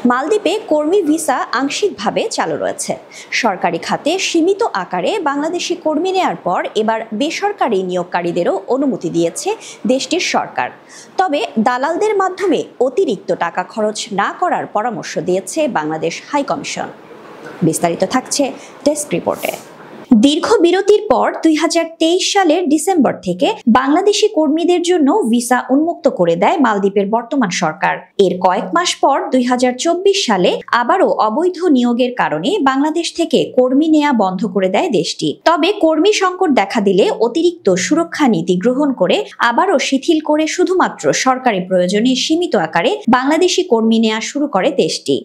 মালদ্বীপে কর্মী ভিসা আংশিকভাবে চালু রয়েছে। সরকারি খাতে সীমিত আকারে বাংলাদেশি কর্মী নেয়ার পর এবার বেসরকারি নিয়োগকারীদেরও অনুমতি দিয়েছে দেশটির সরকার। তবে দালালদের মাধ্যমে অতিরিক্ত টাকা খরচ না করার পরামর্শ দিয়েছে বাংলাদেশ হাইকমিশন। বিস্তারিত থাকছে ডেস্ক রিপোর্টে। দীর্ঘ বিরতির পর ২০২৩ সালের ডিসেম্বর থেকে বাংলাদেশি কর্মীদের জন্য ভিসা উন্মুক্ত করে দেয় মালদ্বীপের বর্তমান সরকার। এর কয়েক মাস পর ২০২৪ সালে আবারও অবৈধ নিয়োগের কারণে বাংলাদেশ থেকে কর্মী নেওয়া বন্ধ করে দেয় দেশটি। তবে কর্মী সংকট দেখা দিলে অতিরিক্ত সুরক্ষা নীতি গ্রহণ করে আবারও শিথিল করে শুধুমাত্র সরকারি প্রয়োজনে সীমিত আকারে বাংলাদেশি কর্মী নেওয়া শুরু করে দেশটি।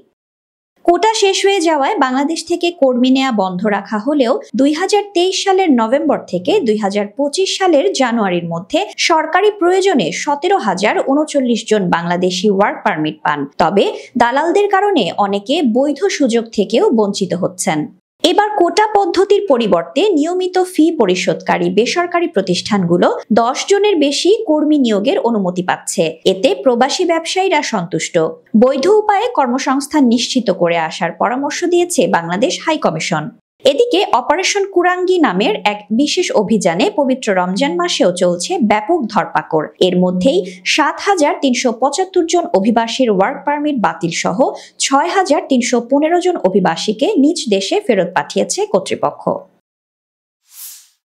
কোটা শেষ হয়ে যাওয়ায় বাংলাদেশ থেকে কর্মী নেওয়া বন্ধ রাখা হলেও ২০২৩ সালের নভেম্বর থেকে ২০২৫ সালের জানুয়ারির মধ্যে সরকারি প্রয়োজনে ১৭,০৩৯ জন বাংলাদেশি ওয়ার্ক পারমিট পান। তবে দালালদের কারণে অনেকে বৈধ সুযোগ থেকেও বঞ্চিত হচ্ছেন। এবার কোটা পদ্ধতির পরিবর্তে নিয়মিত ফি পরিশোধকারী বেসরকারি প্রতিষ্ঠানগুলো ১০ জনের বেশি কর্মী নিয়োগের অনুমতি পাচ্ছে। এতে প্রবাসী ব্যবসায়ীরা সন্তুষ্ট। বৈধ উপায়ে কর্মসংস্থান নিশ্চিত করে আসার পরামর্শ দিয়েছে বাংলাদেশ হাইকমিশন। এদিকে অপারেশন কুরাঙ্গি নামের এক বিশেষ অভিযানে পবিত্র রমজান মাসেও চলছে ব্যাপক ধরপাকড়। এর মধ্যেই ৭,৩৭৫ জন অভিবাসীর ওয়ার্ক পারমিট বাতিল সহ ৬,৩১৫ জন অভিবাসীকে নিজ দেশে ফেরত পাঠিয়েছে কর্তৃপক্ষ।